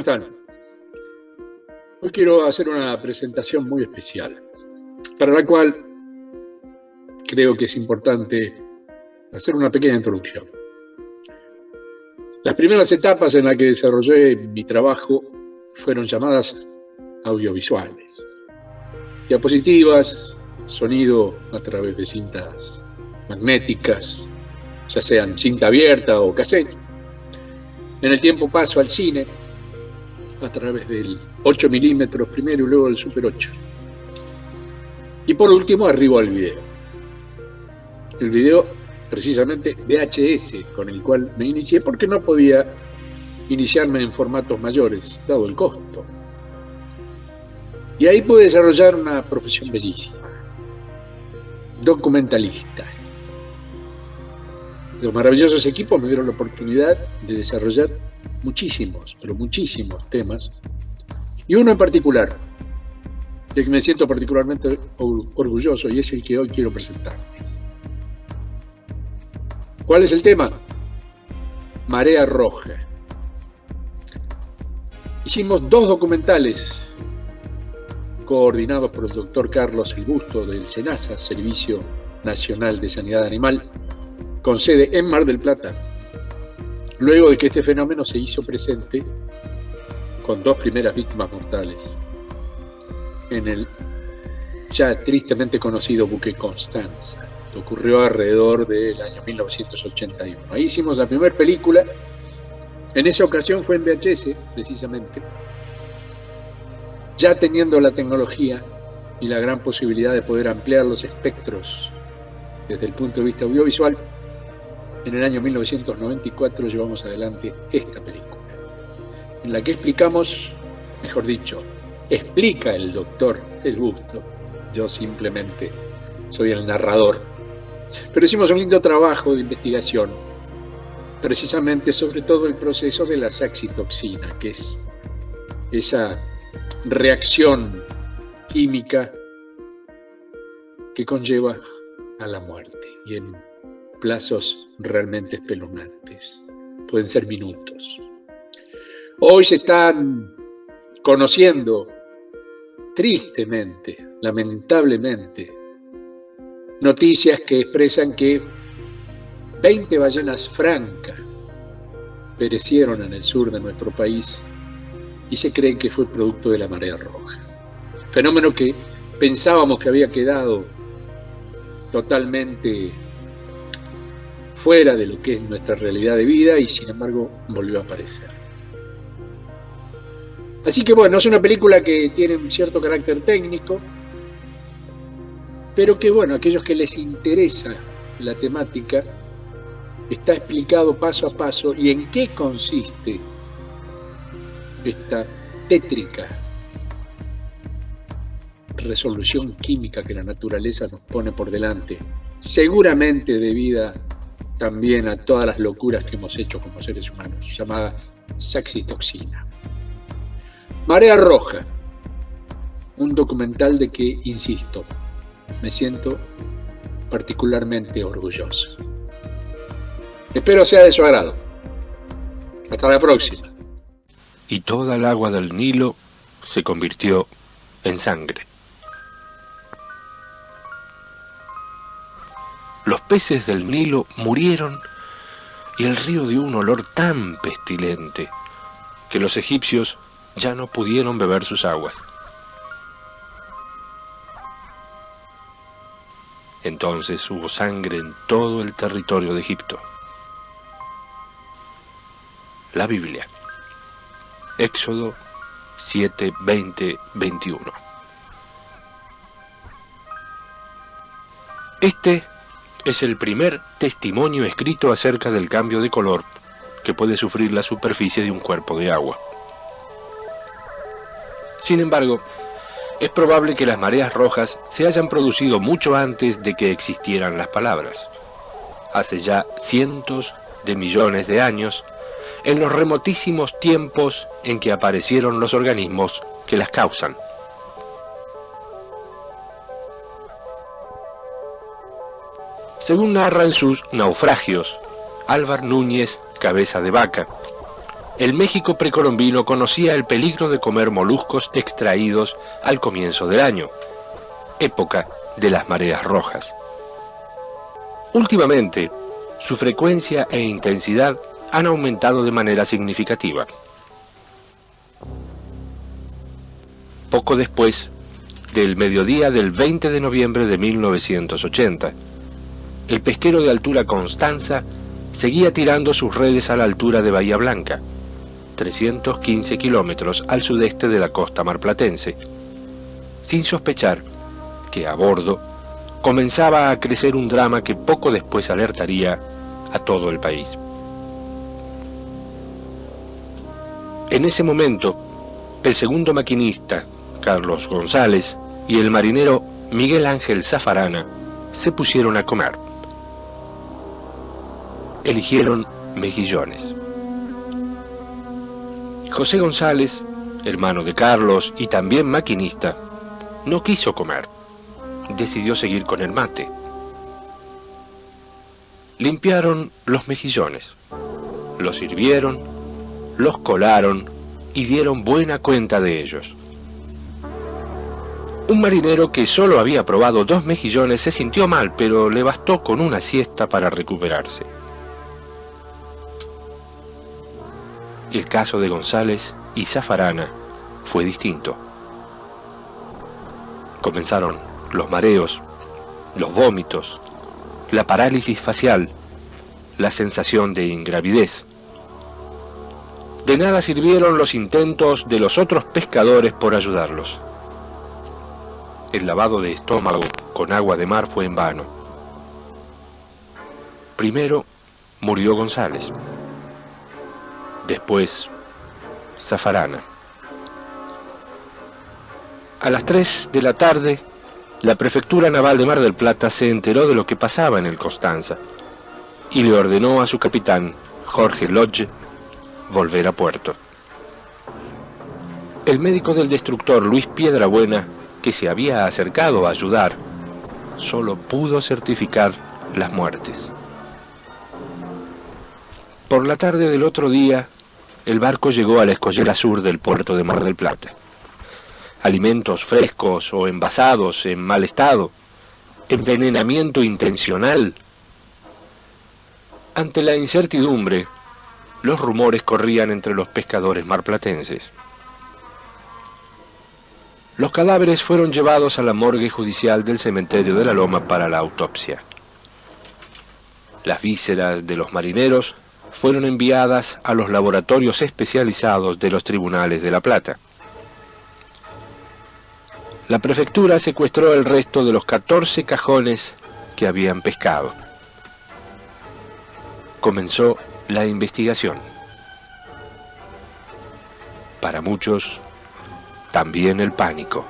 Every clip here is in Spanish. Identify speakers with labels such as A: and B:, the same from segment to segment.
A: ¿Cómo están? Hoy quiero hacer una presentación muy especial, para la cual creo que es importante hacer una pequeña introducción. Las primeras etapas en las que desarrollé mi trabajo fueron llamadas audiovisuales. Diapositivas, sonido a través de cintas magnéticas, ya sean cinta abierta o cassette. En el tiempo paso al cine, a través del 8 milímetros primero y luego del Super 8. Y por último arribo al video. El video precisamente VHS, con el cual me inicié porque no podía iniciarme en formatos mayores, dado el costo. Y ahí pude desarrollar una profesión bellísima, documentalista. Los maravillosos equipos me dieron la oportunidad de desarrollar muchísimos, pero muchísimos temas, y uno en particular, del que me siento particularmente orgulloso, y es el que hoy quiero presentarles. ¿Cuál es el tema? Marea Roja. Hicimos 2 documentales coordinados por el doctor Carlos El Busto del SENASA, Servicio Nacional de Sanidad Animal, con sede en Mar del Plata, luego de que este fenómeno se hizo presente con 2 primeras víctimas mortales en el ya tristemente conocido buque Constanza, que ocurrió alrededor del año 1981. Ahí hicimos la primera película, en esa ocasión fue en VHS, precisamente, ya teniendo la tecnología y la gran posibilidad de poder ampliar los espectros desde el punto de vista audiovisual. En el año 1994 llevamos adelante esta película, en la que explicamos, mejor dicho, explica el doctor El Busto, yo simplemente soy el narrador, pero hicimos un lindo trabajo de investigación, precisamente sobre todo el proceso de la saxitoxina, que es esa reacción química que conlleva a la muerte, y en plazos realmente espeluznantes, pueden ser minutos. Hoy se están conociendo tristemente, lamentablemente, noticias que expresan que 20 ballenas francas perecieron en el sur de nuestro país y se cree que fue producto de la marea roja. Fenómeno que pensábamos que había quedado totalmente fuera de lo que es nuestra realidad de vida y sin embargo volvió a aparecer. Así que bueno, es una película que tiene un cierto carácter técnico, pero que bueno, a aquellos que les interesa la temática, está explicado paso a paso y en qué consiste esta tétrica resolución química que la naturaleza nos pone por delante, seguramente debida también a todas las locuras que hemos hecho como seres humanos, llamada saxitoxina. Marea Roja, un documental de que, insisto, me siento particularmente orgulloso. Espero sea de su agrado. Hasta la próxima.
B: Y toda el agua del Nilo se convirtió en sangre. Los peces del Nilo murieron y el río dio un olor tan pestilente que los egipcios ya no pudieron beber sus aguas. Entonces hubo sangre en todo el territorio de Egipto. La Biblia. Éxodo 7, 20, 21. Este es el primer testimonio escrito acerca del cambio de color que puede sufrir la superficie de un cuerpo de agua. Sin embargo, es probable que las mareas rojas se hayan producido mucho antes de que existieran las palabras. Hace ya cientos de millones de años, en los remotísimos tiempos en que aparecieron los organismos que las causan. Según narra en sus Naufragios, Álvar Núñez Cabeza de Vaca, el México precolombino conocía el peligro de comer moluscos extraídos al comienzo del año, época de las mareas rojas. Últimamente, su frecuencia e intensidad han aumentado de manera significativa. Poco después del mediodía del 20 de noviembre de 1980, el pesquero de altura Constanza seguía tirando sus redes a la altura de Bahía Blanca, 315 kilómetros al sudeste de la costa marplatense, sin sospechar que a bordo comenzaba a crecer un drama que poco después alertaría a todo el país. En ese momento, el segundo maquinista, Carlos González, y el marinero Miguel Ángel Zafarana se pusieron a comer. Eligieron mejillones. José González, hermano de Carlos y también maquinista, no quiso comer. Decidió seguir con el mate. Limpiaron los mejillones, los sirvieron, los colaron y dieron buena cuenta de ellos. Un marinero que solo había probado 2 mejillones se sintió mal, pero le bastó con una siesta para recuperarse. El caso de González y Zafarana fue distinto. Comenzaron los mareos, los vómitos, la parálisis facial, la sensación de ingravidez. De nada sirvieron los intentos de los otros pescadores por ayudarlos. El lavado de estómago con agua de mar fue en vano. Primero murió González. Después, Zafarana. A las 3 de la tarde, la Prefectura Naval de Mar del Plata se enteró de lo que pasaba en el Constanza y le ordenó a su capitán, Jorge Lodge, volver a puerto. El médico del destructor, Luis Piedrabuena, que se había acercado a ayudar, solo pudo certificar las muertes. Por la tarde del otro día, el barco llegó a la escollera sur del puerto de Mar del Plata. Alimentos frescos o envasados en mal estado, envenenamiento intencional. Ante la incertidumbre, los rumores corrían entre los pescadores marplatenses. Los cadáveres fueron llevados a la morgue judicial del cementerio de la Loma para la autopsia. Las vísceras de los marineros fueron enviadas a los laboratorios especializados de los tribunales de La Plata. La prefectura secuestró el resto de los 14 cajones que habían pescado. Comenzó la investigación. Para muchos, también el pánico.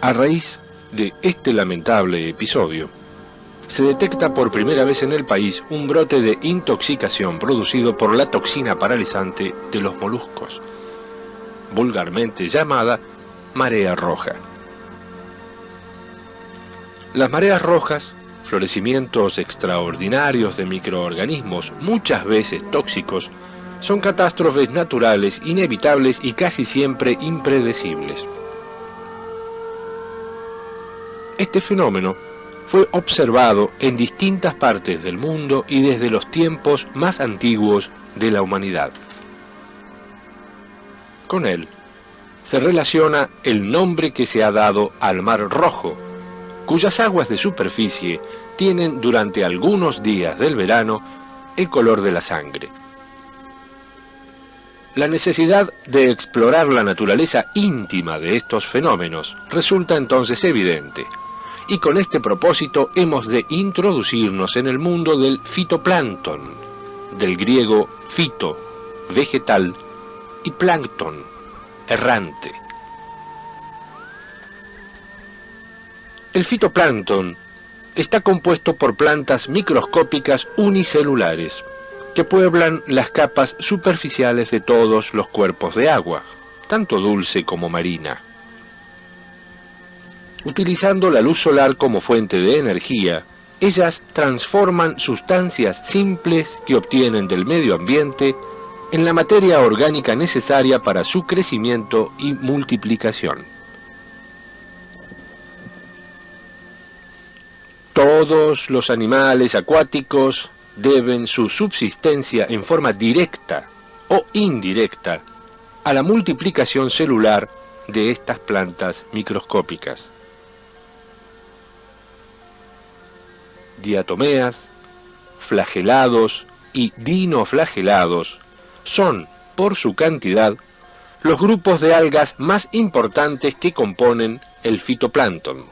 B: A raíz de este lamentable episodio, se detecta por primera vez en el país un brote de intoxicación producido por la toxina paralizante de los moluscos, vulgarmente llamada marea roja. Las mareas rojas, florecimientos extraordinarios de microorganismos muchas veces tóxicos, son catástrofes naturales, inevitables y casi siempre impredecibles. Este fenómeno fue observado en distintas partes del mundo y desde los tiempos más antiguos de la humanidad. Con él se relaciona el nombre que se ha dado al Mar Rojo, cuyas aguas de superficie tienen durante algunos días del verano el color de la sangre. La necesidad de explorar la naturaleza íntima de estos fenómenos resulta entonces evidente, y con este propósito hemos de introducirnos en el mundo del fitoplancton, del griego fito, vegetal, y plancton, errante. El fitoplancton está compuesto por plantas microscópicas unicelulares, que pueblan las capas superficiales de todos los cuerpos de agua, tanto dulce como marina. Utilizando la luz solar como fuente de energía, ellas transforman sustancias simples que obtienen del medio ambiente en la materia orgánica necesaria para su crecimiento y multiplicación. Todos los animales acuáticos deben su subsistencia en forma directa o indirecta a la multiplicación celular de estas plantas microscópicas. Diatomeas, flagelados y dinoflagelados son, por su cantidad, los grupos de algas más importantes que componen el fitoplancton.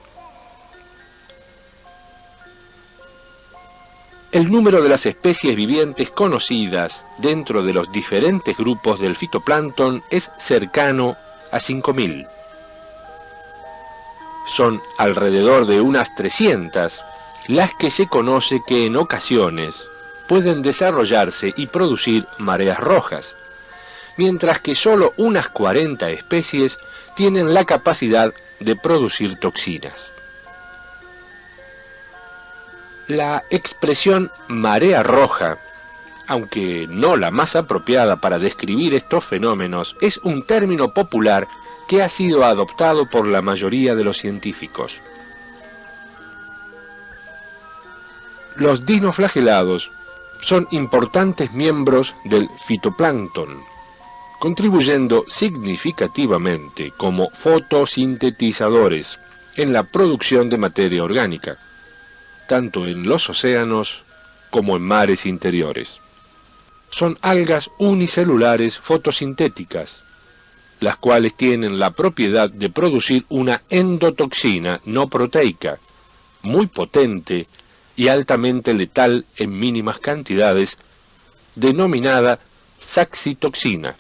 B: El número de las especies vivientes conocidas dentro de los diferentes grupos del fitoplancton es cercano a 5000. Son alrededor de unas 300 las que se conoce que en ocasiones pueden desarrollarse y producir mareas rojas, mientras que solo unas 40 especies tienen la capacidad de producir toxinas. La expresión marea roja, aunque no la más apropiada para describir estos fenómenos, es un término popular que ha sido adoptado por la mayoría de los científicos. Los dinoflagelados son importantes miembros del fitoplancton, contribuyendo significativamente como fotosintetizadores en la producción de materia orgánica, tanto en los océanos como en mares interiores. Son algas unicelulares fotosintéticas, las cuales tienen la propiedad de producir una endotoxina no proteica, muy potente y altamente letal en mínimas cantidades, denominada saxitoxina.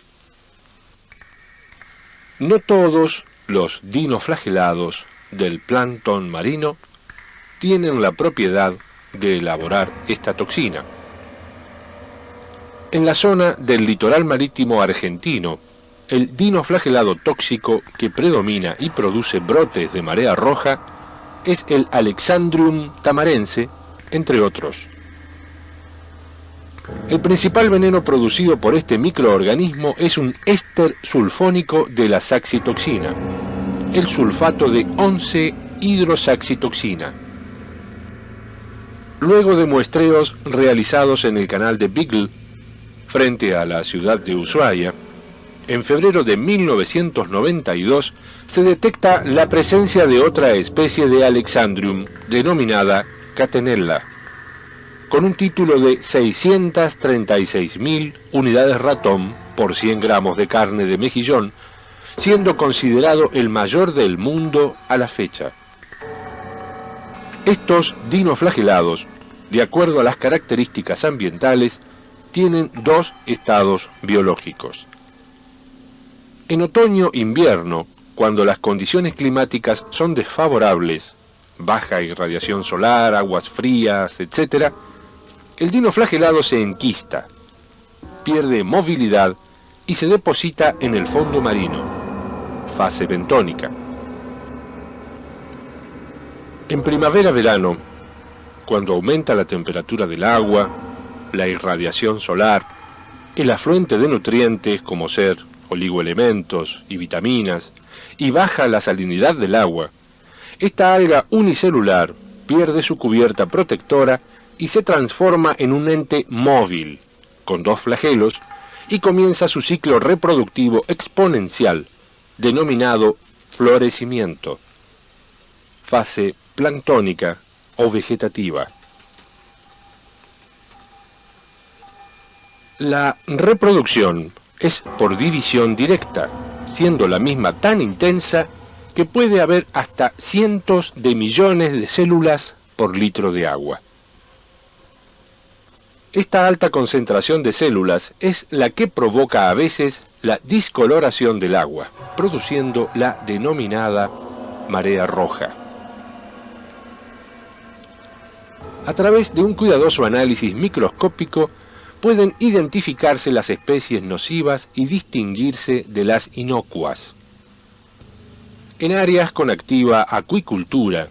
B: No todos los dinoflagelados del plancton marino tienen la propiedad de elaborar esta toxina. En la zona del litoral marítimo argentino, el dinoflagelado tóxico que predomina y produce brotes de marea roja es el Alexandrium tamarense, entre otros. El principal veneno producido por este microorganismo es un éster sulfónico de la saxitoxina, el sulfato de 11-hidrosaxitoxina. Luego de muestreos realizados en el canal de Beagle, frente a la ciudad de Ushuaia, en febrero de 1992 se detecta la presencia de otra especie de Alexandrium, denominada Catenella, con un título de 636.000 unidades ratón por 100 gramos de carne de mejillón, siendo considerado el mayor del mundo a la fecha. Estos dinoflagelados, de acuerdo a las características ambientales, tienen dos estados biológicos. En otoño-invierno, cuando las condiciones climáticas son desfavorables, baja irradiación solar, aguas frías, etc., el dinoflagelado se enquista, pierde movilidad y se deposita en el fondo marino, fase bentónica. En primavera-verano, cuando aumenta la temperatura del agua, la irradiación solar, el afluente de nutrientes como ser oligoelementos y vitaminas, y baja la salinidad del agua, esta alga unicelular pierde su cubierta protectora y se transforma en un ente móvil, con dos flagelos, y comienza su ciclo reproductivo exponencial, denominado florecimiento, fase planctónica o vegetativa. La reproducción es por división directa, siendo la misma tan intensa que puede haber hasta cientos de millones de células por litro de agua. Esta alta concentración de células es la que provoca a veces la discoloración del agua, produciendo la denominada marea roja. A través de un cuidadoso análisis microscópico pueden identificarse las especies nocivas y distinguirse de las inocuas. En áreas con activa acuicultura,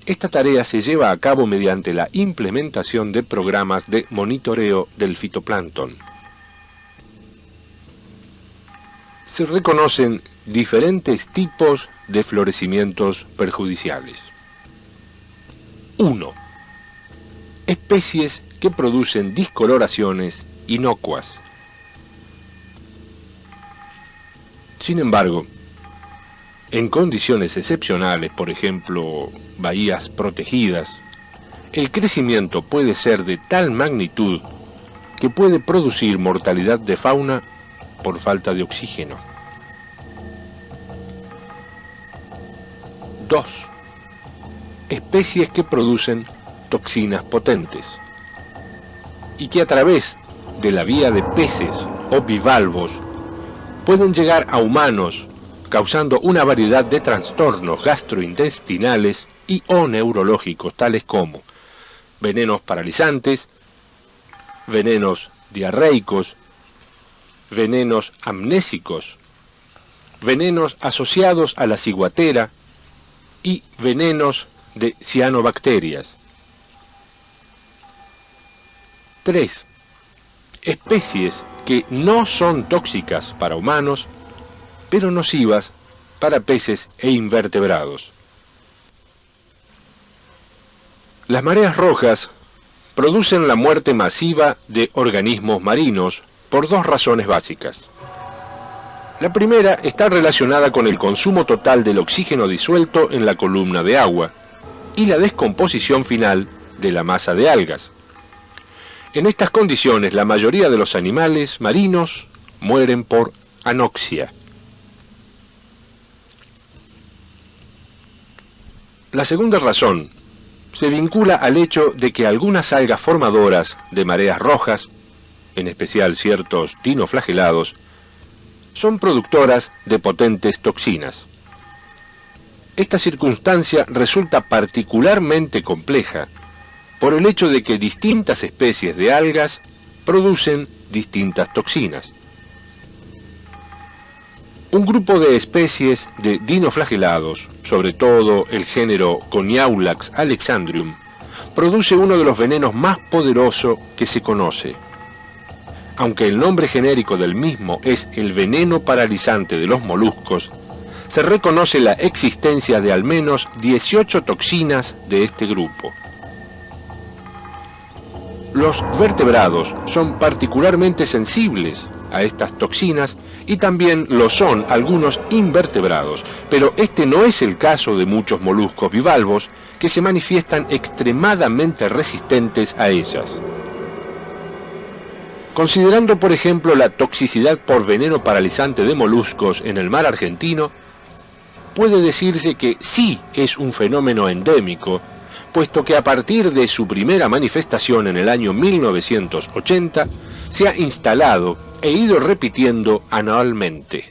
B: esta tarea se lleva a cabo mediante la implementación de programas de monitoreo del fitoplancton. Se reconocen diferentes tipos de florecimientos perjudiciales. 1. Especies que producen discoloraciones inocuas. Sin embargo, en condiciones excepcionales, por ejemplo, bahías protegidas, el crecimiento puede ser de tal magnitud que puede producir mortalidad de fauna por falta de oxígeno. 2. Especies que producen toxinas potentes y que a través de la vía de peces o bivalvos pueden llegar a humanos, causando una variedad de trastornos gastrointestinales y o neurológicos, tales como venenos paralizantes, venenos diarreicos, venenos amnésicos, venenos asociados a la ciguatera y venenos de cianobacterias. 3. Especies que no son tóxicas para humanos, pero nocivas para peces e invertebrados. Las mareas rojas producen la muerte masiva de organismos marinos por dos razones básicas. La primera está relacionada con el consumo total del oxígeno disuelto en la columna de agua y la descomposición final de la masa de algas. En estas condiciones, la mayoría de los animales marinos mueren por anoxia. La segunda razón se vincula al hecho de que algunas algas formadoras de mareas rojas, en especial ciertos dinoflagelados, son productoras de potentes toxinas. Esta circunstancia resulta particularmente compleja por el hecho de que distintas especies de algas producen distintas toxinas. Un grupo de especies de dinoflagelados, sobre todo el género Coniaulax alexandrium, produce uno de los venenos más poderosos que se conoce. Aunque el nombre genérico del mismo es el veneno paralizante de los moluscos, se reconoce la existencia de al menos 18 toxinas de este grupo. Los vertebrados son particularmente sensibles a estas toxinas y también lo son algunos invertebrados, pero este no es el caso de muchos moluscos bivalvos que se manifiestan extremadamente resistentes a ellas. Considerando, por ejemplo, la toxicidad por veneno paralizante de moluscos en el mar argentino, puede decirse que sí es un fenómeno endémico, puesto que a partir de su primera manifestación en el año 1980, se ha instalado e ido repitiendo anualmente.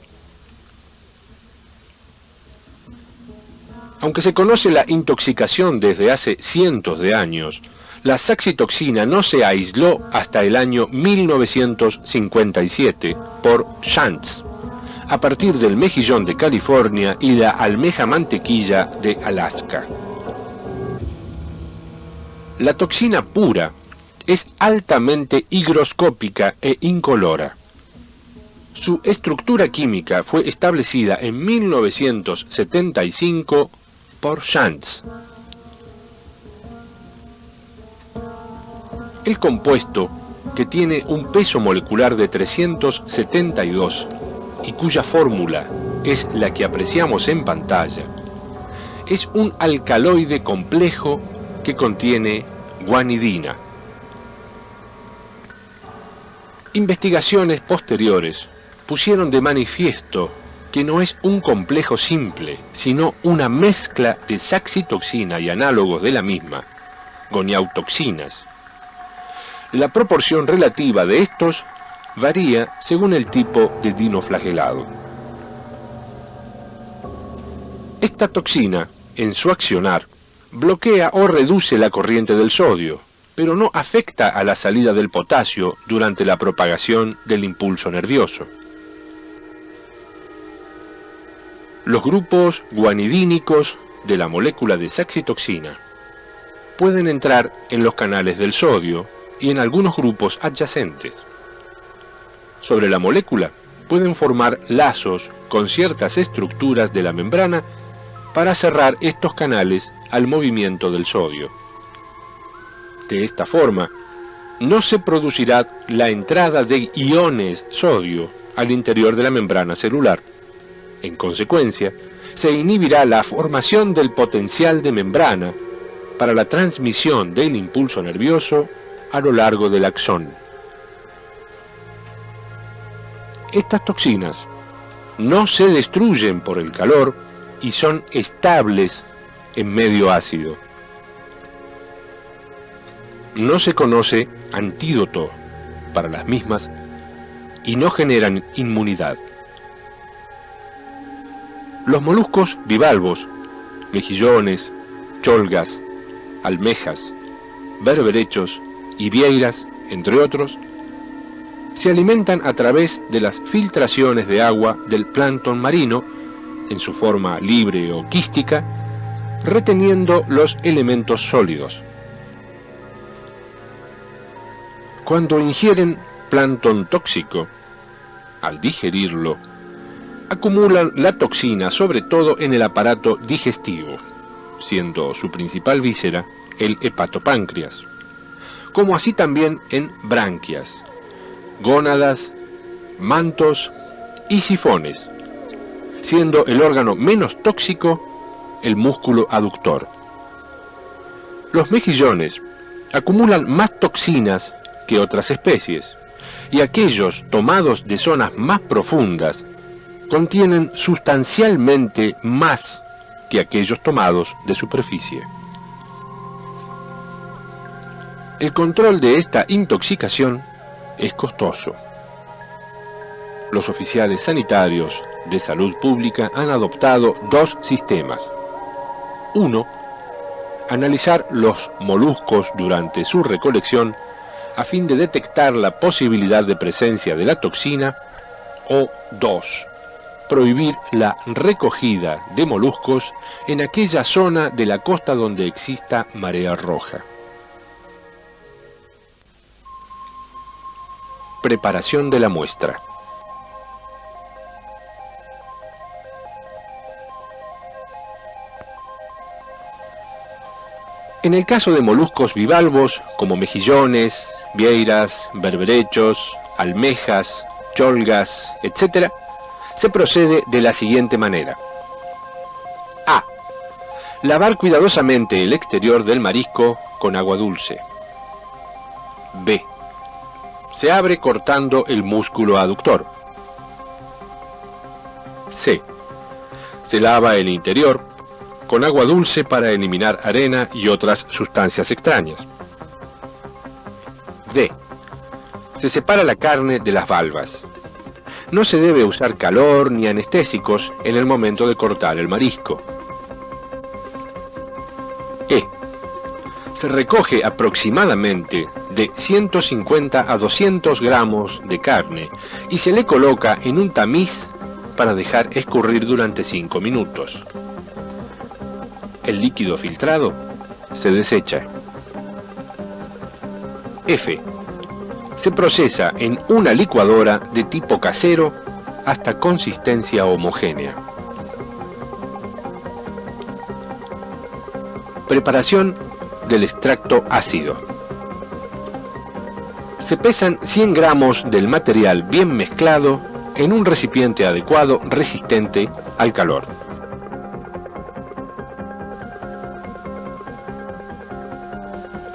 B: Aunque se conoce la intoxicación desde hace cientos de años, la saxitoxina no se aisló hasta el año 1957 por Shantz, a partir del mejillón de California y la almeja mantequilla de Alaska. La toxina pura es altamente higroscópica e incolora. Su estructura química fue establecida en 1975 por Shantz. El compuesto, que tiene un peso molecular de 372 y cuya fórmula es la que apreciamos en pantalla, es un alcaloide complejo que contiene guanidina. Investigaciones posteriores pusieron de manifiesto que no es un complejo simple, sino una mezcla de saxitoxina y análogos de la misma, goniautoxinas. La proporción relativa de estos varía según el tipo de dinoflagelado. Esta toxina, en su accionar, bloquea o reduce la corriente del sodio, pero no afecta a la salida del potasio durante la propagación del impulso nervioso. Los grupos guanidínicos de la molécula de saxitoxina pueden entrar en los canales del sodio y en algunos grupos adyacentes. Sobre la molécula pueden formar lazos con ciertas estructuras de la membrana para cerrar estos canales al movimiento del sodio. De esta forma, no se producirá la entrada de iones sodio al interior de la membrana celular. En consecuencia, se inhibirá la formación del potencial de membrana para la transmisión del impulso nervioso a lo largo del axón. Estas toxinas no se destruyen por el calor y son estables en medio ácido. No se conoce antídoto para las mismas y no generan inmunidad. Los moluscos bivalvos, mejillones, cholgas, almejas, berberechos y vieiras, entre otros, se alimentan a través de las filtraciones de agua del plancton marino, en su forma libre o quística, reteniendo los elementos sólidos. Cuando ingieren plancton tóxico, al digerirlo, acumulan la toxina sobre todo en el aparato digestivo, siendo su principal víscera el hepatopáncreas, como así también en branquias, gónadas, mantos y sifones, siendo el órgano menos tóxico el músculo aductor. Los mejillones acumulan más toxinas que otras especies, y aquellos tomados de zonas más profundas contienen sustancialmente más que aquellos tomados de superficie. El control de esta intoxicación es costoso. Los oficiales sanitarios de salud pública han adoptado dos sistemas. Uno, analizar los moluscos durante su recolección a fin de detectar la posibilidad de presencia de la toxina, o dos, prohibir la recogida de moluscos en aquella zona de la costa donde exista marea roja. Preparación de la muestra. En el caso de moluscos bivalvos, como mejillones, vieiras, berberechos, almejas, cholgas, etc., se procede de la siguiente manera. A. Lavar cuidadosamente el exterior del marisco con agua dulce. B. Se abre cortando el músculo aductor. C. Se lava el interior con agua dulce para eliminar arena y otras sustancias extrañas. D. Se separa la carne de las valvas. No se debe usar calor ni anestésicos en el momento de cortar el marisco. E. Se recoge aproximadamente de 150 a 200 gramos de carne y se le coloca en un tamiz para dejar escurrir durante 5 minutos. El líquido filtrado se desecha. F. Se procesa en una licuadora de tipo casero hasta consistencia homogénea. Preparación del extracto ácido. Se pesan 100 gramos del material bien mezclado en un recipiente adecuado resistente al calor.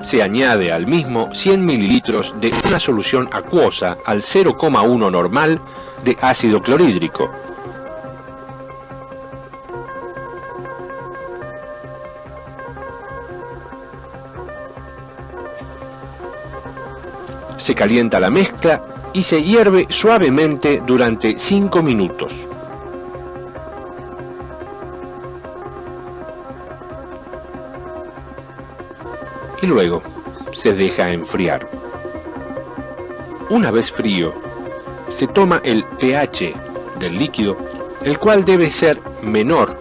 B: se añade al mismo 100 mililitros de una solución acuosa al 0,1 normal de ácido clorhídrico. Se calienta la mezcla y se hierve suavemente durante 5 minutos. Y luego se deja enfriar. Una vez frío, se toma el pH del líquido, el cual debe ser menor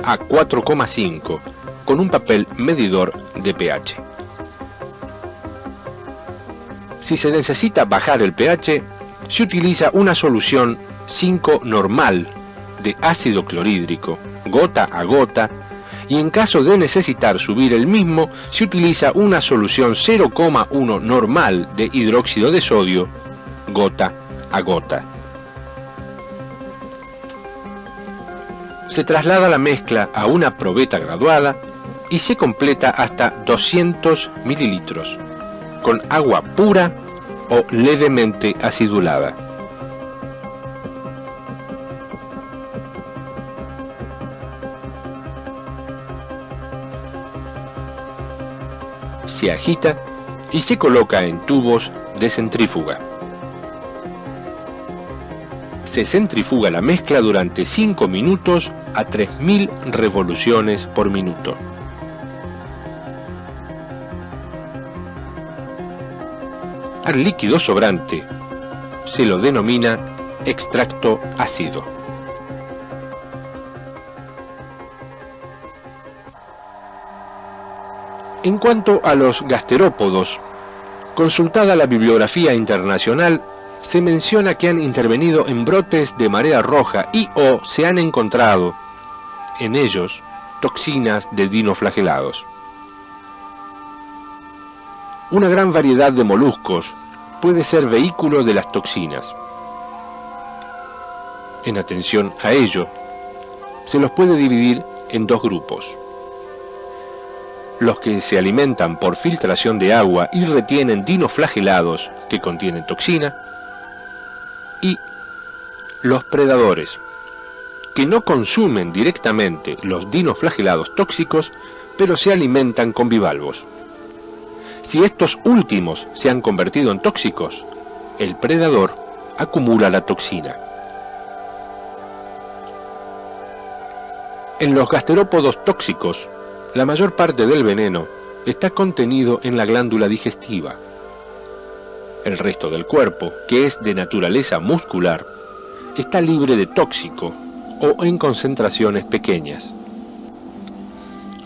B: a 4,5 con un papel medidor de pH. Si se necesita bajar el pH, se utiliza una solución 5 normal de ácido clorhídrico, gota a gota, y en caso de necesitar subir el mismo, se utiliza una solución 0,1 normal de hidróxido de sodio, gota a gota. Se traslada la mezcla a una probeta graduada y se completa hasta 200 mililitros, con agua pura o levemente acidulada. Se agita y se coloca en tubos de centrífuga. Se centrifuga la mezcla durante 5 minutos a 3000 revoluciones por minuto. Al líquido sobrante se lo denomina extracto ácido. En cuanto a los gasterópodos, consultada la bibliografía internacional, se menciona que han intervenido en brotes de marea roja y o se han encontrado en ellos toxinas de dinoflagelados. Una gran variedad de moluscos puede ser vehículo de las toxinas. En atención a ello, se los puede dividir en dos grupos: los que se alimentan por filtración de agua y retienen dinoflagelados que contienen toxina, y los predadores, que no consumen directamente los dinoflagelados tóxicos, pero se alimentan con bivalvos. Si estos últimos se han convertido en tóxicos, el predador acumula la toxina. En los gasterópodos tóxicos, la mayor parte del veneno está contenido en la glándula digestiva. El resto del cuerpo, que es de naturaleza muscular, está libre de tóxico o en concentraciones pequeñas.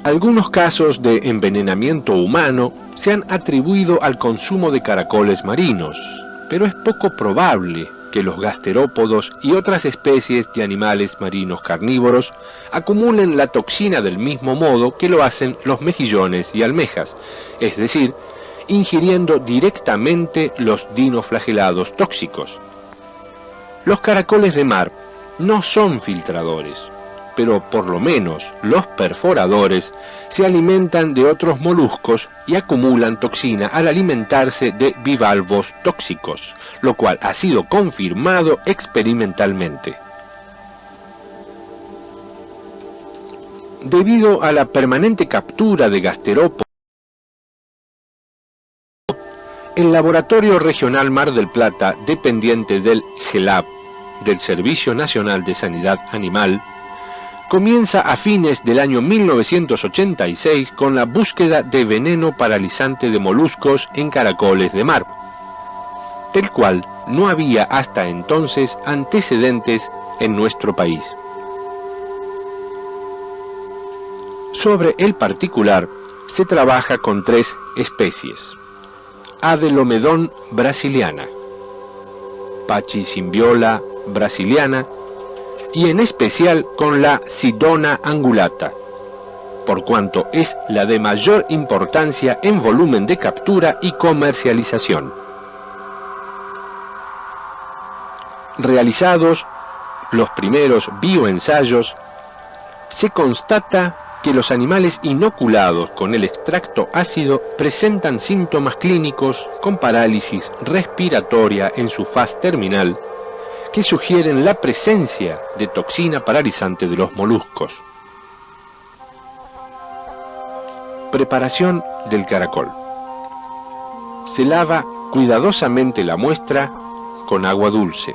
B: Algunos casos de envenenamiento humano se han atribuido al consumo de caracoles marinos, pero es poco probable que los gasterópodos y otras especies de animales marinos carnívoros acumulen la toxina del mismo modo que lo hacen los mejillones y almejas, es decir, ingiriendo directamente los dinoflagelados tóxicos. Los caracoles de mar no son filtradores, pero por lo menos los perforadores se alimentan de otros moluscos y acumulan toxina al alimentarse de bivalvos tóxicos, lo cual ha sido confirmado experimentalmente. Debido a la permanente captura de gasterópodos, el Laboratorio Regional Mar del Plata, dependiente del GELAP, del Servicio Nacional de Sanidad Animal, comienza a fines del año 1986 con la búsqueda de veneno paralizante de moluscos en caracoles de mar, del cual no había hasta entonces antecedentes en nuestro país. Sobre el particular se trabaja con 3 especies: Adelomedon brasiliana, Pachysymbiola brasiliana y en especial con la Sidona angulata, por cuanto es la de mayor importancia en volumen de captura y comercialización. Realizados los primeros bioensayos, se constata que los animales inoculados con el extracto ácido presentan síntomas clínicos con parálisis respiratoria en su fase terminal que sugieren la presencia de toxina paralizante de los moluscos. Preparación del caracol. Se lava cuidadosamente la muestra con agua dulce.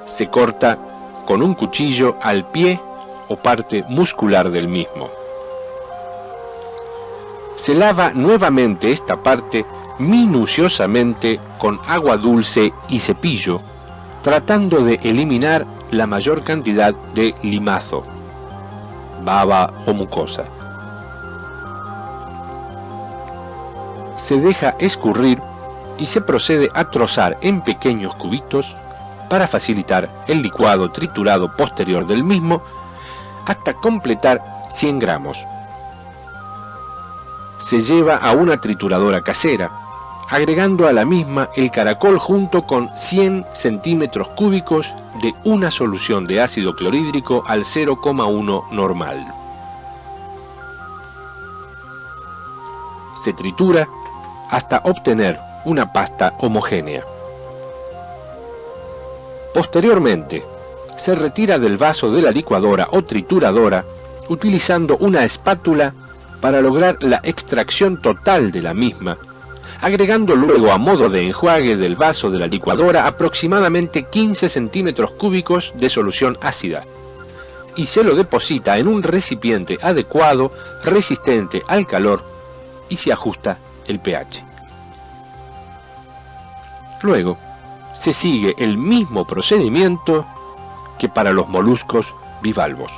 B: Se corta con un cuchillo al pie o parte muscular del mismo. Se lava nuevamente esta parte minuciosamente con agua dulce y cepillo, tratando de eliminar la mayor cantidad de limazo, baba o mucosa. Se deja escurrir y se procede a trozar en pequeños cubitos para facilitar el licuado triturado posterior del mismo hasta completar 100 gramos. Se lleva a una trituradora casera, agregando a la misma el caracol junto con 100 centímetros cúbicos de una solución de ácido clorhídrico al 0,1 normal. Se tritura hasta obtener una pasta homogénea. Posteriormente, se retira del vaso de la licuadora o trituradora utilizando una espátula para lograr la extracción total de la misma, agregando luego a modo de enjuague del vaso de la licuadora aproximadamente 15 centímetros cúbicos de solución ácida, y se lo deposita en un recipiente adecuado, resistente al calor, y se ajusta el pH. Luego, se sigue el mismo procedimiento que para los moluscos bivalvos.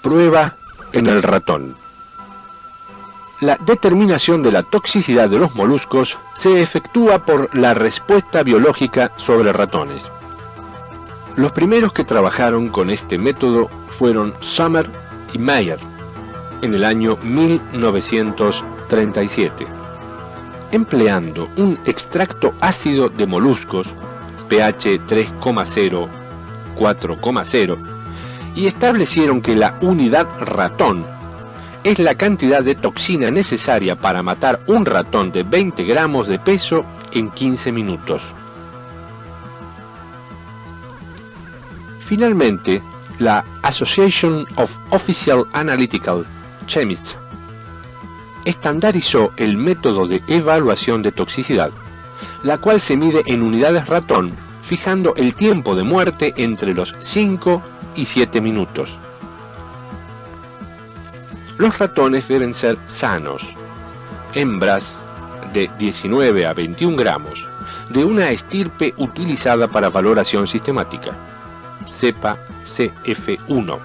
B: Prueba en el ratón. La determinación de la toxicidad de los moluscos se efectúa por la respuesta biológica sobre ratones. Los primeros que trabajaron con este método fueron Sommer y Meyer en el año 1937. Empleando un extracto ácido de moluscos, pH 3,0, 4,0, y establecieron que la unidad ratón es la cantidad de toxina necesaria para matar un ratón de 20 gramos de peso en 15 minutos. Finalmente, la Association of Official Analytical Chemists estandarizó el método de evaluación de toxicidad, la cual se mide en unidades ratón, fijando el tiempo de muerte entre los 5 y 7 minutos. Los ratones deben ser sanos, hembras de 19 a 21 gramos, de una estirpe utilizada para valoración sistemática, cepa CF1.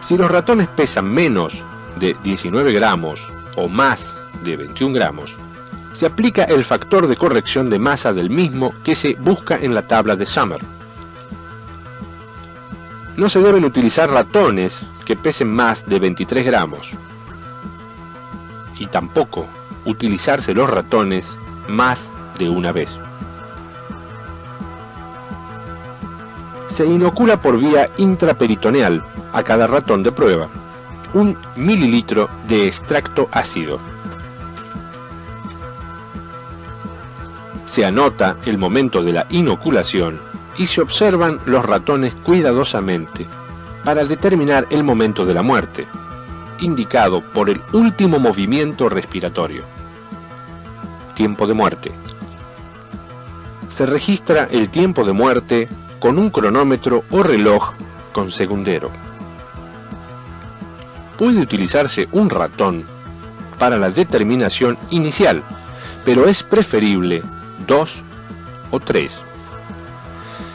B: Si los ratones pesan menos de 19 gramos o más de 21 gramos, se aplica el factor de corrección de masa del mismo que se busca en la tabla de Sommer. No se deben utilizar ratones que pesen más de 23 gramos. Y tampoco utilizarse los ratones más de una vez. Se inocula por vía intraperitoneal a cada ratón de prueba 1 mililitro de extracto ácido. Se anota el momento de la inoculación y se observan los ratones cuidadosamente para determinar el momento de la muerte, indicado por el último movimiento respiratorio. Tiempo de muerte. Se registra el tiempo de muerte con un cronómetro o reloj con segundero. Puede utilizarse un ratón para la determinación inicial, pero es preferible 2 o 3.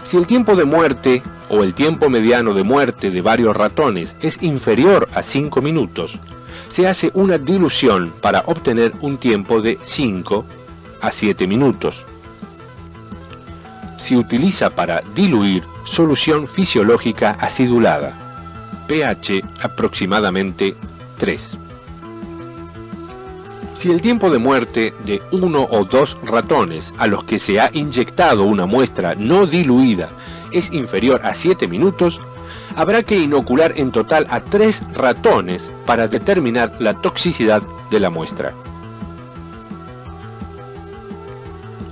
B: Si el tiempo de muerte o el tiempo mediano de muerte de varios ratones es inferior a 5 minutos, se hace una dilución para obtener un tiempo de 5 a 7 minutos. Se utiliza para diluir solución fisiológica acidulada, pH aproximadamente 3. Si el tiempo de muerte de 1 o 2 ratones a los que se ha inyectado una muestra no diluida es inferior a 7 minutos, habrá que inocular en total a 3 ratones para determinar la toxicidad de la muestra.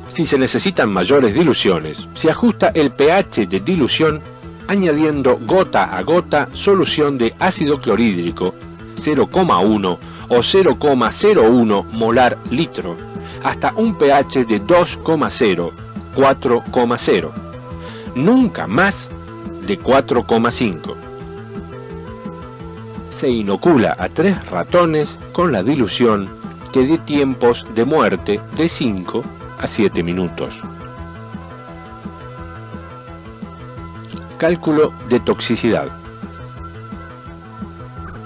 B: Si se necesitan mayores diluciones, se ajusta el pH de dilución añadiendo gota a gota solución de ácido clorhídrico 0,1 o 0,01 molar litro, hasta un pH de 2,0, 4,0, nunca más de 4,5. Se inocula a 3 ratones con la dilución que dé tiempos de muerte de 5 a 7 minutos. Cálculo de toxicidad.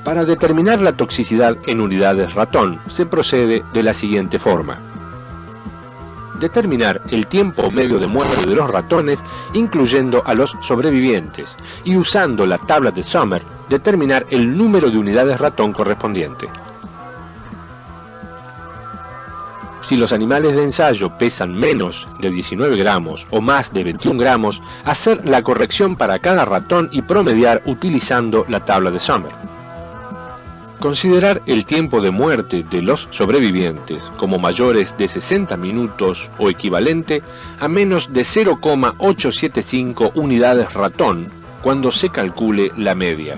B: Para determinar la toxicidad en unidades ratón, se procede de la siguiente forma. Determinar el tiempo medio de muerte de los ratones, incluyendo a los sobrevivientes, y usando la tabla de Sommer, determinar el número de unidades ratón correspondiente. Si los animales de ensayo pesan menos de 19 gramos o más de 21 gramos, hacer la corrección para cada ratón y promediar utilizando la tabla de Sommer. Considerar el tiempo de muerte de los sobrevivientes como mayores de 60 minutos o equivalente a menos de 0,875 unidades ratón cuando se calcule la media.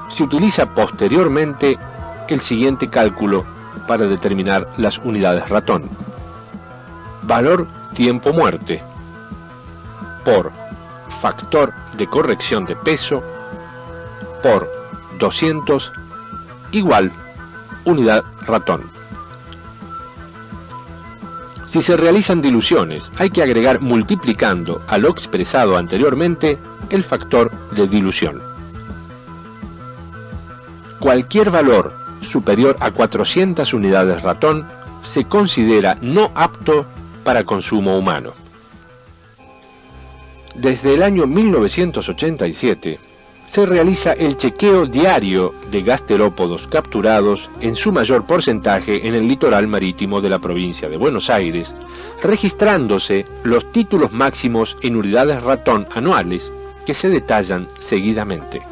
B: Se utiliza posteriormente el siguiente cálculo para determinar las unidades ratón. Valor tiempo muerte por factor de corrección de peso por 200 igual unidad ratón. Si se realizan diluciones, hay que agregar multiplicando a lo expresado anteriormente el factor de dilución. Cualquier valor superior a 400 unidades ratón se considera no apto para consumo humano. Desde el año 1987 se realiza el chequeo diario de gasterópodos capturados en su mayor porcentaje en el litoral marítimo de la provincia de Buenos Aires, registrándose los títulos máximos en unidades ratón anuales que se detallan seguidamente.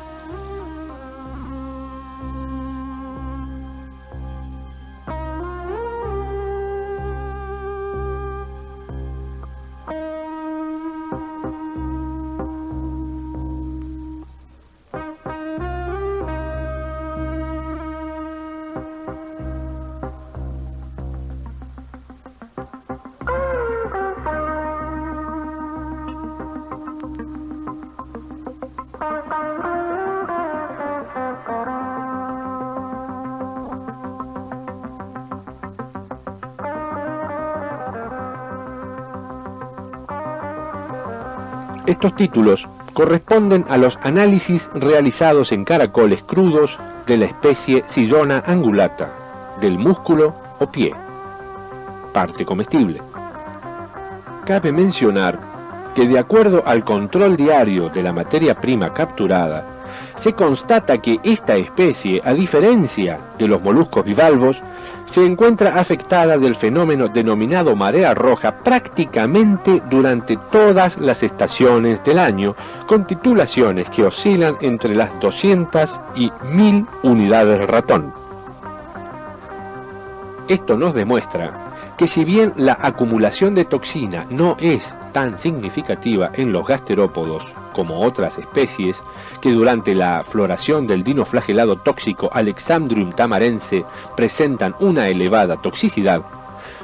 B: Estos títulos corresponden a los análisis realizados en caracoles crudos de la especie Sirona angulata, del músculo o pie, parte comestible. Cabe mencionar que de acuerdo al control diario de la materia prima capturada, se constata que esta especie, a diferencia de los moluscos bivalvos, se encuentra afectada del fenómeno denominado marea roja prácticamente durante todas las estaciones del año, con titulaciones que oscilan entre las 200 y 1000 unidades ratón. Esto nos demuestra que si bien la acumulación de toxina no es tan significativa en los gasterópodos como otras especies, que durante la floración del dinoflagelado tóxico Alexandrium tamarense presentan una elevada toxicidad,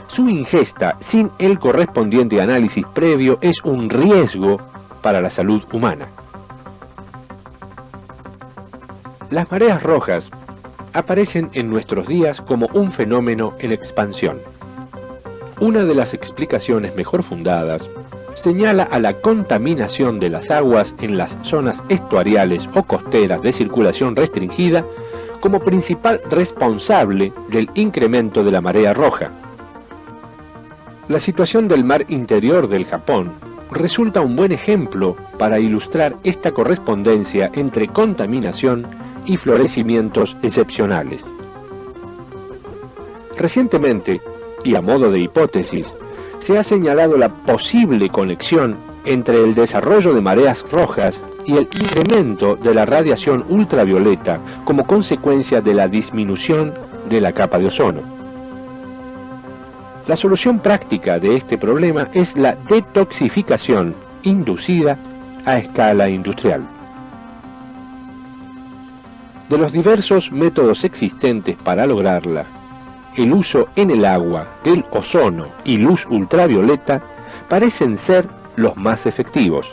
B: su ingesta sin el correspondiente análisis previo es un riesgo para la salud humana. Las mareas rojas aparecen en nuestros días como un fenómeno en expansión. Una de las explicaciones mejor fundadas señala a la contaminación de las aguas en las zonas estuariales o costeras de circulación restringida como principal responsable del incremento de la marea roja. La situación del mar interior del Japón resulta un buen ejemplo para ilustrar esta correspondencia entre contaminación y florecimientos excepcionales. Recientemente, y a modo de hipótesis, se ha señalado la posible conexión entre el desarrollo de mareas rojas y el incremento de la radiación ultravioleta como consecuencia de la disminución de la capa de ozono. La solución práctica de este problema es la detoxificación inducida a escala industrial. De los diversos métodos existentes para lograrla, el uso en el agua del ozono y luz ultravioleta parecen ser los más efectivos.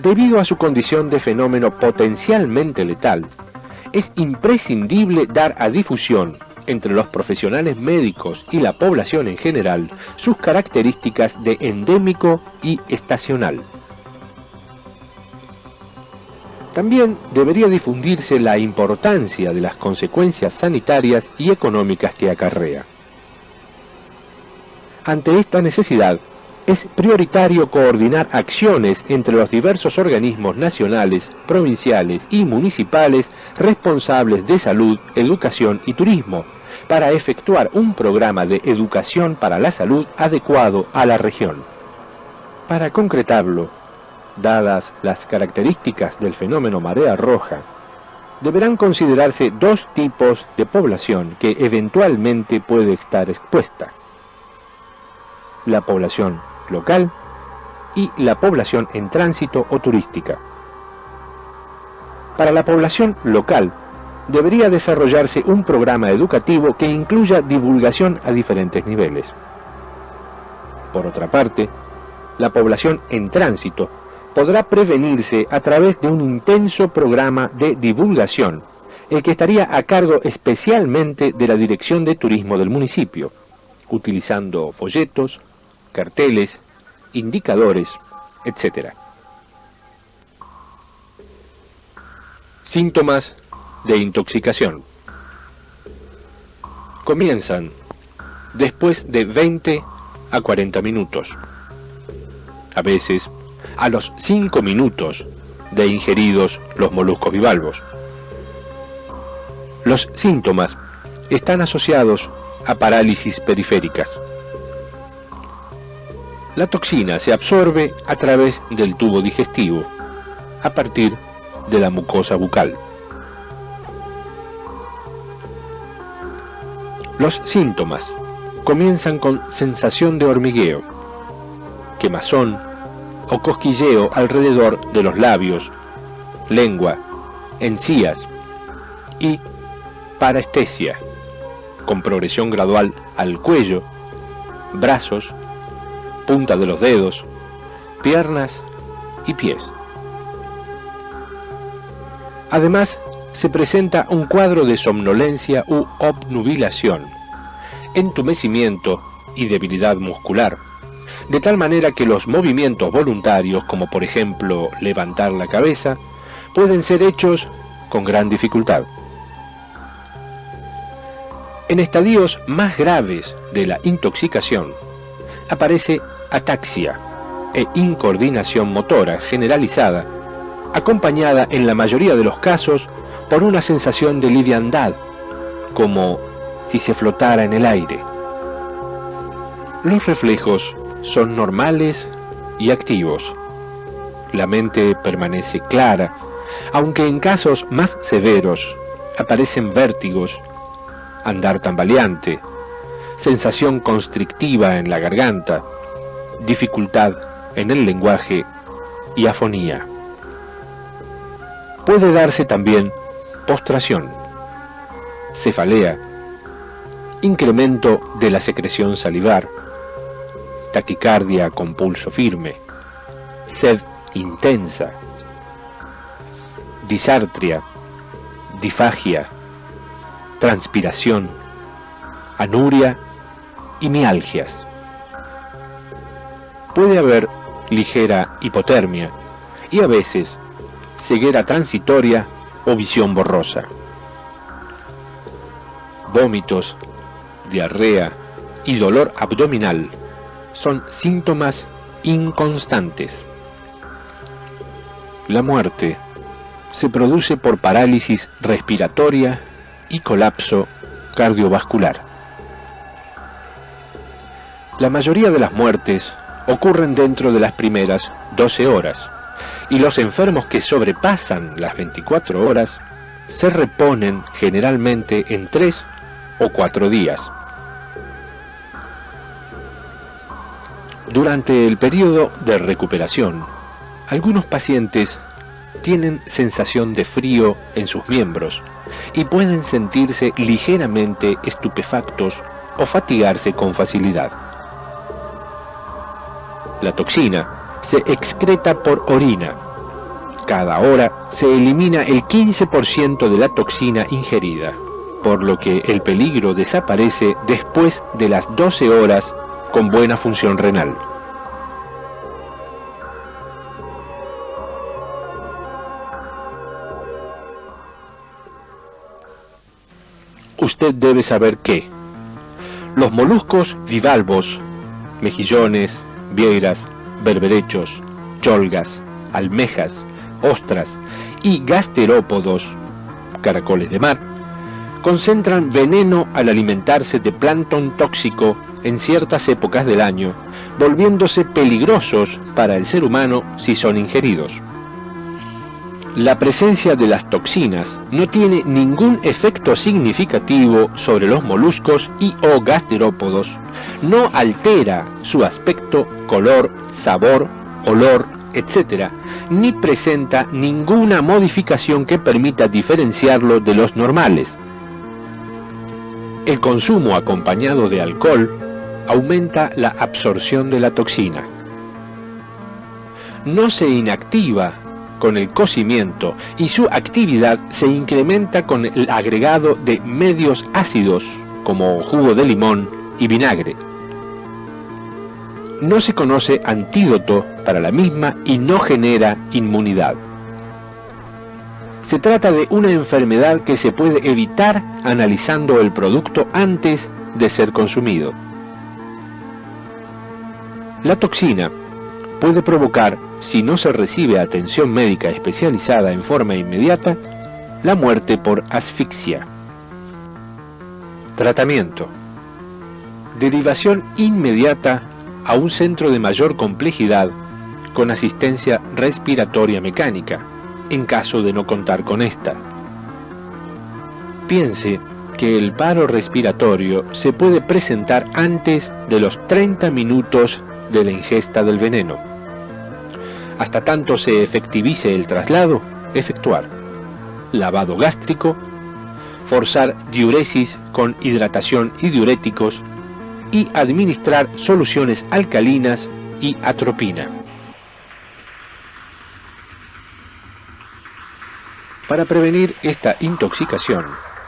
B: Debido a su condición de fenómeno potencialmente letal, es imprescindible dar a difusión entre los profesionales médicos y la población en general sus características de endémico y estacional. También debería difundirse la importancia de las consecuencias sanitarias y económicas que acarrea. Ante esta necesidad, es prioritario coordinar acciones entre los diversos organismos nacionales, provinciales y municipales responsables de salud, educación y turismo, para efectuar un programa de educación para la salud adecuado a la región. Para concretarlo, dadas las características del fenómeno marea roja, deberán considerarse dos tipos de población que eventualmente puede estar expuesta: la población local y la población en tránsito o turística. Para la población local, debería desarrollarse un programa educativo que incluya divulgación a diferentes niveles. Por otra parte, la población en tránsito podrá prevenirse a través de un intenso programa de divulgación, el que estaría a cargo especialmente de la Dirección de Turismo del municipio, utilizando folletos, carteles, indicadores, etc. Síntomas de intoxicación. Comienzan después de 20 a 40 minutos. A veces, a los 5 minutos de ingeridos los moluscos bivalvos. Los síntomas están asociados a parálisis periféricas. La toxina se absorbe a través del tubo digestivo, a partir de la mucosa bucal. Los síntomas comienzan con sensación de hormigueo, quemazón o cosquilleo alrededor de los labios, lengua, encías y parestesia, con progresión gradual al cuello, brazos, punta de los dedos, piernas y pies. Además, se presenta un cuadro de somnolencia u obnubilación, entumecimiento y debilidad muscular, de tal manera que los movimientos voluntarios, como por ejemplo levantar la cabeza, pueden ser hechos con gran dificultad. En estadios más graves de la intoxicación, aparece ataxia e incoordinación motora generalizada, acompañada en la mayoría de los casos por una sensación de liviandad, como si se flotara en el aire. Los reflejos son normales y activos. La mente permanece clara, aunque en casos más severos aparecen vértigos, andar tambaleante, sensación constrictiva en la garganta, dificultad en el lenguaje y afonía. Puede darse también postración, cefalea, incremento de la secreción salivar, taquicardia con pulso firme, sed intensa, disartria, difagia, transpiración, anuria y mialgias. Puede haber ligera hipotermia y a veces ceguera transitoria o visión borrosa. Vómitos, diarrea y dolor abdominal son síntomas inconstantes. La muerte se produce por parálisis respiratoria y colapso cardiovascular. La mayoría de las muertes ocurren dentro de las primeras 12 horas, y los enfermos que sobrepasan las 24 horas se reponen generalmente en 3 o 4 días. Durante el periodo de recuperación, algunos pacientes tienen sensación de frío en sus miembros y pueden sentirse ligeramente estupefactos o fatigarse con facilidad. La toxina se excreta por orina. Cada hora se elimina el 15% de la toxina ingerida, por lo que el peligro desaparece después de las 12 horas con buena función renal. Usted debe saber que los moluscos bivalvos, mejillones, vieiras, berberechos, cholgas, almejas, ostras y gasterópodos, caracoles de mar, concentran veneno al alimentarse de plancton tóxico en ciertas épocas del año, volviéndose peligrosos para el ser humano si son ingeridos. La presencia de las toxinas no tiene ningún efecto significativo sobre los moluscos y o gasterópodos, no altera su aspecto, color, sabor, olor, etc., ni presenta ninguna modificación que permita diferenciarlo de los normales. El consumo acompañado de alcohol aumenta la absorción de la toxina. No se inactiva con el cocimiento y su actividad se incrementa con el agregado de medios ácidos como jugo de limón y vinagre. No se conoce antídoto para la misma y no genera inmunidad. Se trata de una enfermedad que se puede evitar analizando el producto antes de ser consumido. La toxina puede provocar, si no se recibe atención médica especializada en forma inmediata, la muerte por asfixia. Tratamiento: derivación inmediata a un centro de mayor complejidad con asistencia respiratoria mecánica, en caso de no contar con esta. Piense que el paro respiratorio se puede presentar antes de los 30 minutos de la ingesta del veneno. Hasta tanto se efectivice el traslado, efectuar lavado gástrico, forzar diuresis con hidratación y diuréticos y administrar soluciones alcalinas y atropina. Para prevenir esta intoxicación,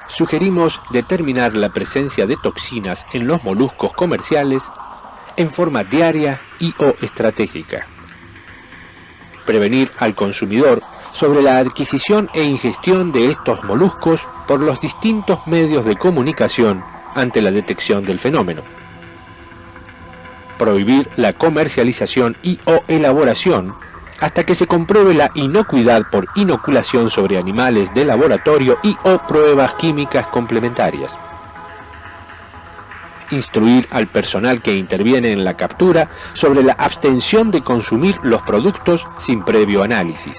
B: sugerimos determinar la presencia de toxinas en los moluscos comerciales en forma diaria y o estratégica. Prevenir al consumidor sobre la adquisición e ingestión de estos moluscos por los distintos medios de comunicación ante la detección del fenómeno. Prohibir la comercialización y o elaboración hasta que se compruebe la inocuidad por inoculación sobre animales de laboratorio y o pruebas químicas complementarias. Instruir al personal que interviene en la captura sobre la abstención de consumir los productos sin previo análisis.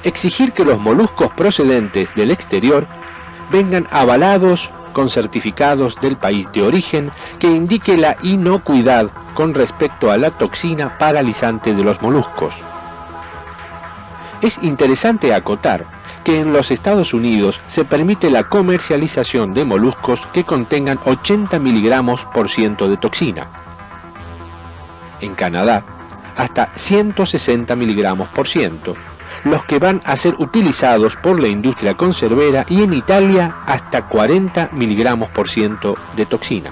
B: Exigir que los moluscos procedentes del exterior vengan avalados con certificados del país de origen que indique la inocuidad con respecto a la toxina paralizante de los moluscos. Es interesante acotar que en los Estados Unidos se permite la comercialización de moluscos que contengan 80 mg% de toxina. En Canadá, hasta 160 mg%, los que van a ser utilizados por la industria conservera, y en Italia hasta 40 mg% de toxina.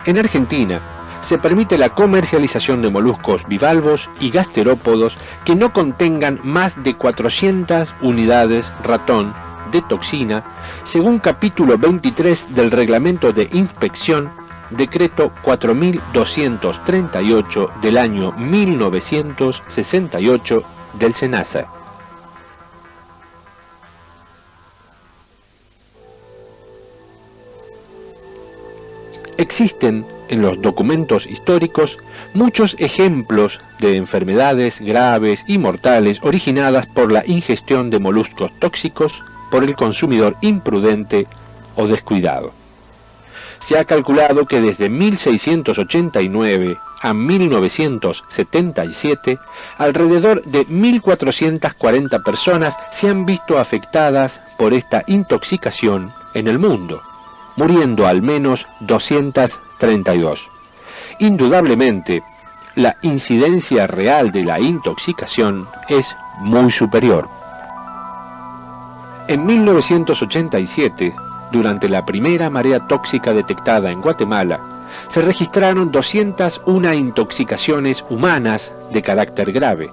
B: En Argentina, se permite la comercialización de moluscos bivalvos y gasterópodos que no contengan más de 400 unidades ratón de toxina, según capítulo 23 del Reglamento de Inspección Decreto 4238 del año 1968 del SENASA. Existen en los documentos históricos muchos ejemplos de enfermedades graves y mortales originadas por la ingestión de moluscos tóxicos por el consumidor imprudente o descuidado. Se ha calculado que desde 1689 a 1977, alrededor de 1.440 personas se han visto afectadas por esta intoxicación en el mundo, muriendo al menos 232. Indudablemente, la incidencia real de la intoxicación es muy superior. En 1987, durante la primera marea tóxica detectada en Guatemala, se registraron 201 intoxicaciones humanas de carácter grave.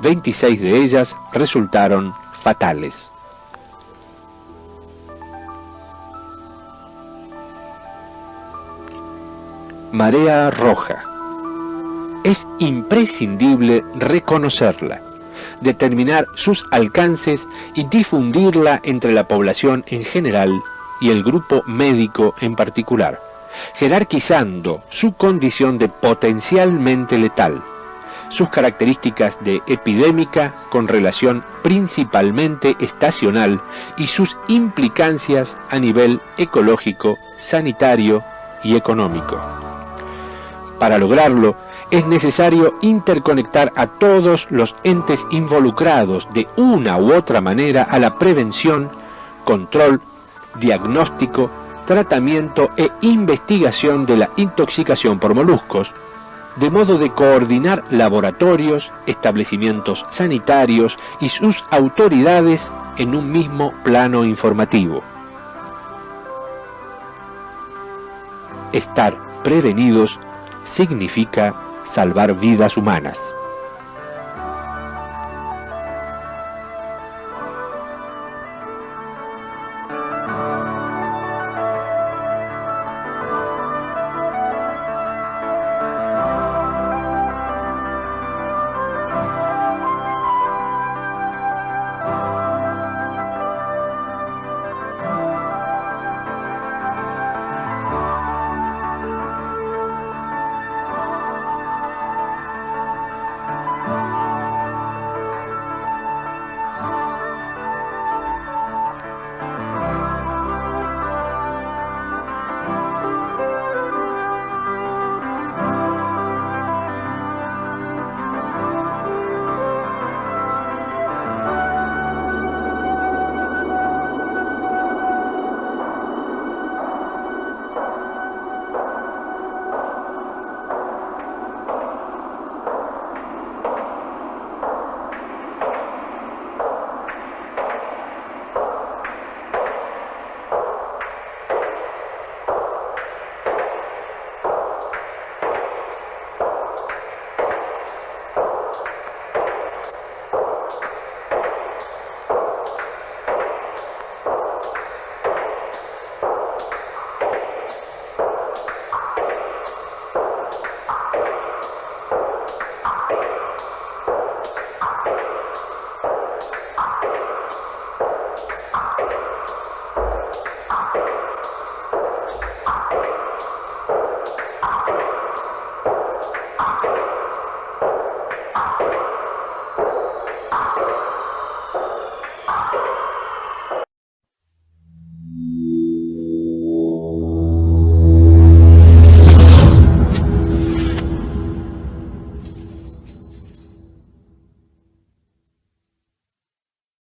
B: 26 de ellas resultaron fatales. Marea roja. Es imprescindible reconocerla, determinar sus alcances y difundirla entre la población en general y el grupo médico en particular, jerarquizando su condición de potencialmente letal, sus características de epidémica con relación principalmente estacional y sus implicancias a nivel ecológico, sanitario y económico. Para lograrlo, es necesario interconectar a todos los entes involucrados de una u otra manera a la prevención, control, diagnóstico, tratamiento e investigación de la intoxicación por moluscos, de modo de coordinar laboratorios, establecimientos sanitarios y sus autoridades en un mismo plano informativo. Estar prevenidos significa salvar vidas humanas.